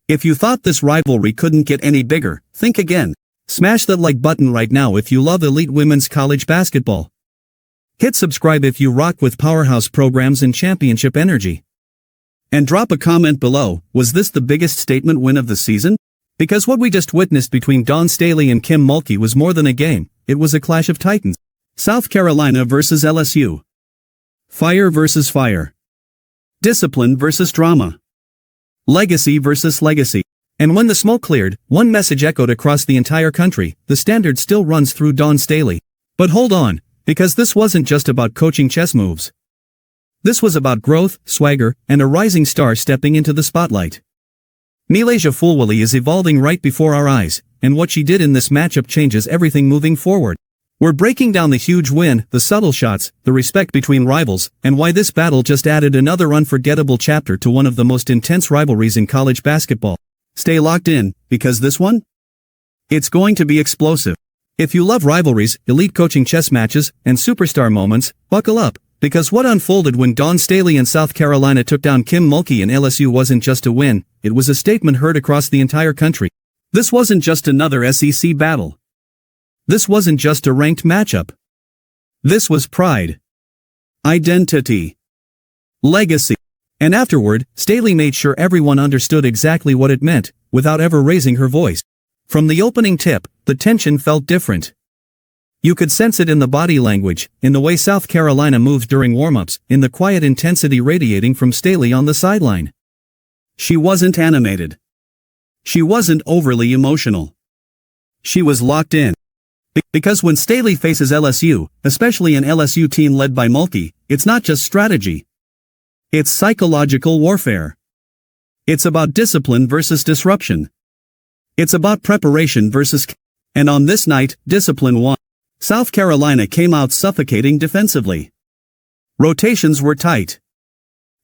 If you thought this rivalry couldn't get any bigger, think again. Smash that like button right now if you love elite women's college basketball. Hit subscribe if you rock with powerhouse programs and championship energy. And drop a comment below, was this the biggest statement win of the season? Because what we just witnessed between Dawn Staley and Kim Mulkey was more than a game, it was a clash of titans. South Carolina versus LSU. Fire versus fire. Discipline versus drama. Legacy versus legacy. And when the smoke cleared, one message echoed across the entire country: the standard still runs through Dawn Staley. But hold on, because this wasn't just about coaching chess moves. This was about growth, swagger, and a rising star stepping into the spotlight. MiLaysia Fulwiley is evolving right before our eyes, and what she did in this matchup changes everything moving forward. We're breaking down the huge win, the subtle shots, the respect between rivals, and why this battle just added another unforgettable chapter to one of the most intense rivalries in college basketball. Stay locked in, because this one? It's going to be explosive. If you love rivalries, elite coaching chess matches, and superstar moments, buckle up, because what unfolded when Dawn Staley and South Carolina took down Kim Mulkey and LSU wasn't just a win, it was a statement heard across the entire country. This wasn't just another SEC battle. This wasn't just a ranked matchup. This was pride, identity, legacy. And afterward, Staley made sure everyone understood exactly what it meant, without ever raising her voice. From the opening tip, the tension felt different. You could sense it in the body language, in the way South Carolina moved during warm-ups, in the quiet intensity radiating from Staley on the sideline. She wasn't animated. She wasn't overly emotional. She was locked in. Because when Staley faces LSU, especially an LSU team led by Mulkey, it's not just strategy. It's psychological warfare. It's about discipline versus disruption. It's about preparation versus... And on this night, discipline won. South Carolina came out suffocating defensively. Rotations were tight.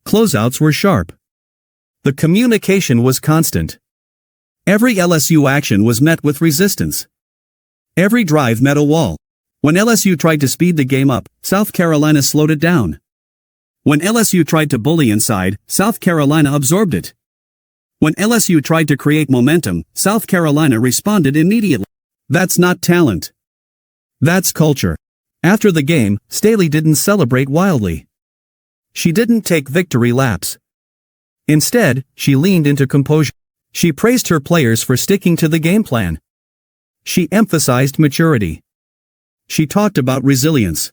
Closeouts were sharp. The communication was constant. Every LSU action was met with resistance. Every drive met a wall. When LSU tried to speed the game up, South Carolina slowed it down. When LSU tried to bully inside, South Carolina absorbed it. When LSU tried to create momentum, South Carolina responded immediately. That's not talent. That's culture. After the game, Staley didn't celebrate wildly. She didn't take victory laps. Instead, she leaned into composure. She praised her players for sticking to the game plan. She emphasized maturity. She talked about resilience.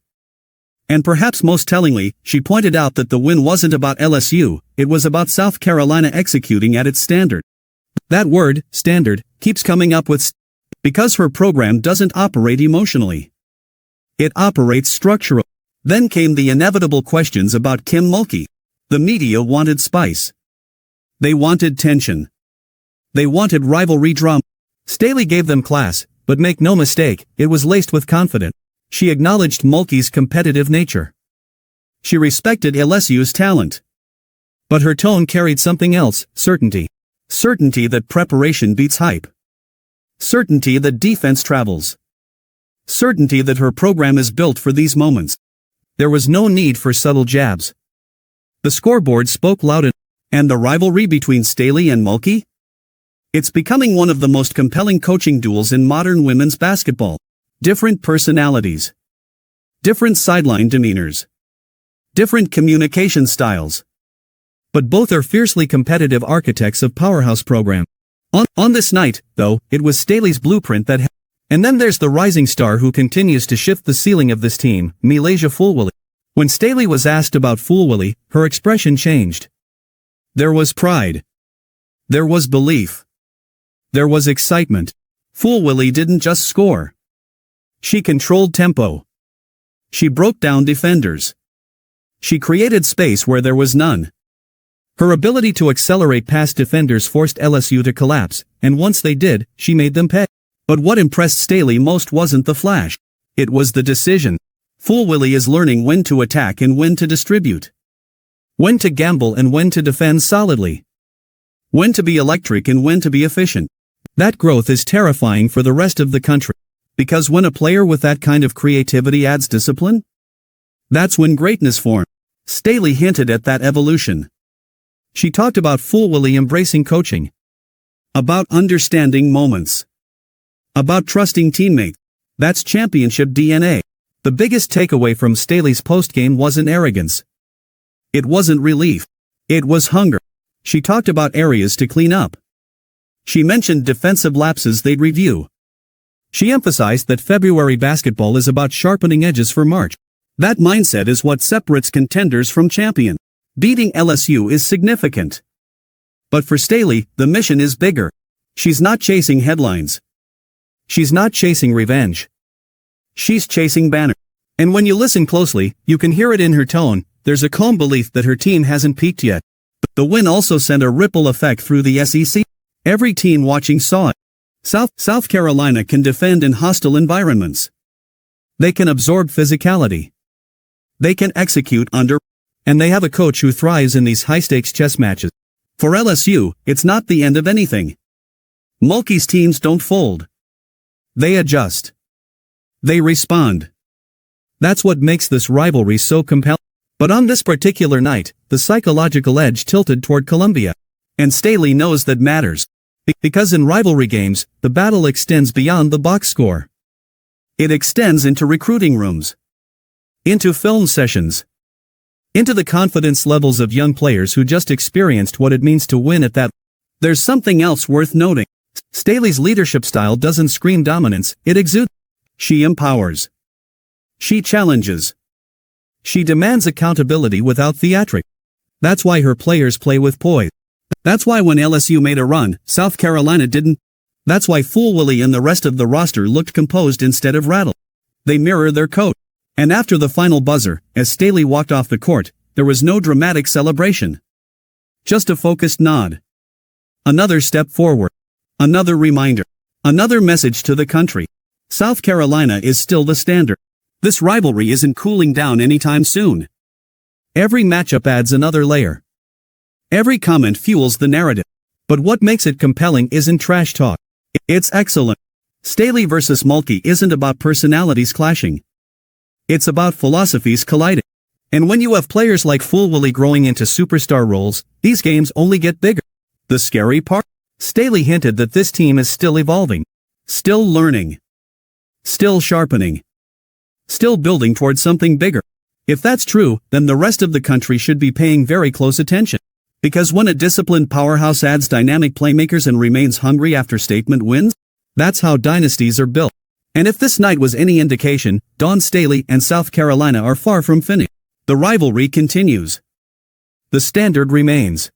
And perhaps most tellingly, she pointed out that the win wasn't about LSU, it was about South Carolina executing at its standard. That word, standard, keeps coming up with because her program doesn't operate emotionally. It operates structurally. Then came the inevitable questions about Kim Mulkey. The media wanted spice. They wanted tension. They wanted rivalry drama. Staley gave them class, but make no mistake, it was laced with confidence. She acknowledged Mulkey's competitive nature. She respected LSU's talent. But her tone carried something else, certainty. Certainty that preparation beats hype. Certainty that defense travels. Certainty that her program is built for these moments. There was no need for subtle jabs. The scoreboard spoke loud. And the rivalry between Staley and Mulkey? It's becoming one of the most compelling coaching duels in modern women's basketball. Different personalities. Different sideline demeanors. Different communication styles. But both are fiercely competitive architects of powerhouse program. On this night, though, it was Staley's blueprint that and then there's the rising star who continues to shift the ceiling of this team, MiLaysia Fulwiley. When Staley was asked about Fulwilly, her expression changed. There was pride. There was belief. There was excitement. Fulwilly didn't just score. She controlled tempo. She broke down defenders. She created space where there was none. Her ability to accelerate past defenders forced LSU to collapse, and once they did, she made them pay. But what impressed Staley most wasn't the flash. It was the decision. Fulwilly is learning when to attack and when to distribute. When to gamble and when to defend solidly. When to be electric and when to be efficient. That growth is terrifying for the rest of the country. Because when a player with that kind of creativity adds discipline, that's when greatness forms. Staley hinted at that evolution. She talked about Fulwilly embracing coaching. About understanding moments. About trusting teammates. That's championship DNA. The biggest takeaway from Staley's postgame wasn't arrogance. It wasn't relief. It was hunger. She talked about areas to clean up. She mentioned defensive lapses they'd review. She emphasized that February basketball is about sharpening edges for March. That mindset is what separates contenders from champion. Beating LSU is significant. But for Staley, the mission is bigger. She's not chasing headlines. She's not chasing revenge. She's chasing banners. And when you listen closely, you can hear it in her tone. There's a calm belief that her team hasn't peaked yet. The win also sent a ripple effect through the SEC. Every team watching saw it. South Carolina can defend in hostile environments. They can absorb physicality. They can execute under. And they have a coach who thrives in these high-stakes chess matches. For LSU, it's not the end of anything. Mulkey's teams don't fold. They adjust. They respond. That's what makes this rivalry so compelling. But on this particular night, the psychological edge tilted toward Columbia. And Staley knows that matters. Because in rivalry games, the battle extends beyond the box score. It extends into recruiting rooms. Into film sessions. Into the confidence levels of young players who just experienced what it means to win at that. There's something else worth noting. Staley's leadership style doesn't scream dominance, it exudes. She empowers. She challenges. She demands accountability without theatrics. That's why her players play with poise. That's why when LSU made a run, South Carolina didn't. That's why Fulwilly and the rest of the roster looked composed instead of rattled. They mirror their coach. And after the final buzzer, as Staley walked off the court, there was no dramatic celebration. Just a focused nod. Another step forward. Another reminder. Another message to the country. South Carolina is still the standard. This rivalry isn't cooling down anytime soon. Every matchup adds another layer. Every comment fuels the narrative. But what makes it compelling isn't trash talk. It's excellent. Staley versus Mulkey isn't about personalities clashing. It's about philosophies colliding. And when you have players like Fulwilly growing into superstar roles, these games only get bigger. The scary part? Staley hinted that this team is still evolving. Still learning. Still sharpening. Still building towards something bigger. If that's true, then the rest of the country should be paying very close attention. Because when a disciplined powerhouse adds dynamic playmakers and remains hungry after statement wins, that's how dynasties are built. And if this night was any indication, Dawn Staley and South Carolina are far from finished. The rivalry continues. The standard remains.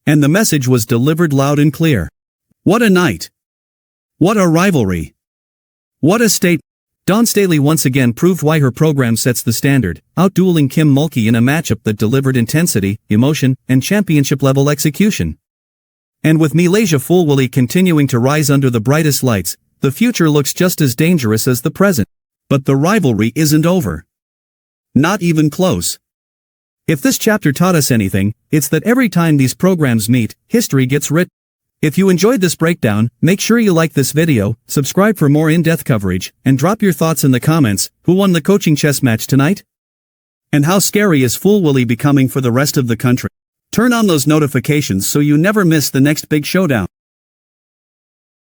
And the message was delivered loud and clear. What a night. What a rivalry. What a state. Dawn Staley once again proved why her program sets the standard, outdueling Kim Mulkey in a matchup that delivered intensity, emotion, and championship-level execution. And with MiLaysia Fulwiley continuing to rise under the brightest lights, the future looks just as dangerous as the present. But the rivalry isn't over. Not even close. If this chapter taught us anything, it's that every time these programs meet, history gets written. If you enjoyed this breakdown, make sure you like this video, subscribe for more in-depth coverage, and drop your thoughts in the comments. Who won the coaching chess match tonight? And how scary is Fulwilly becoming for the rest of the country? Turn on those notifications so you never miss the next big showdown.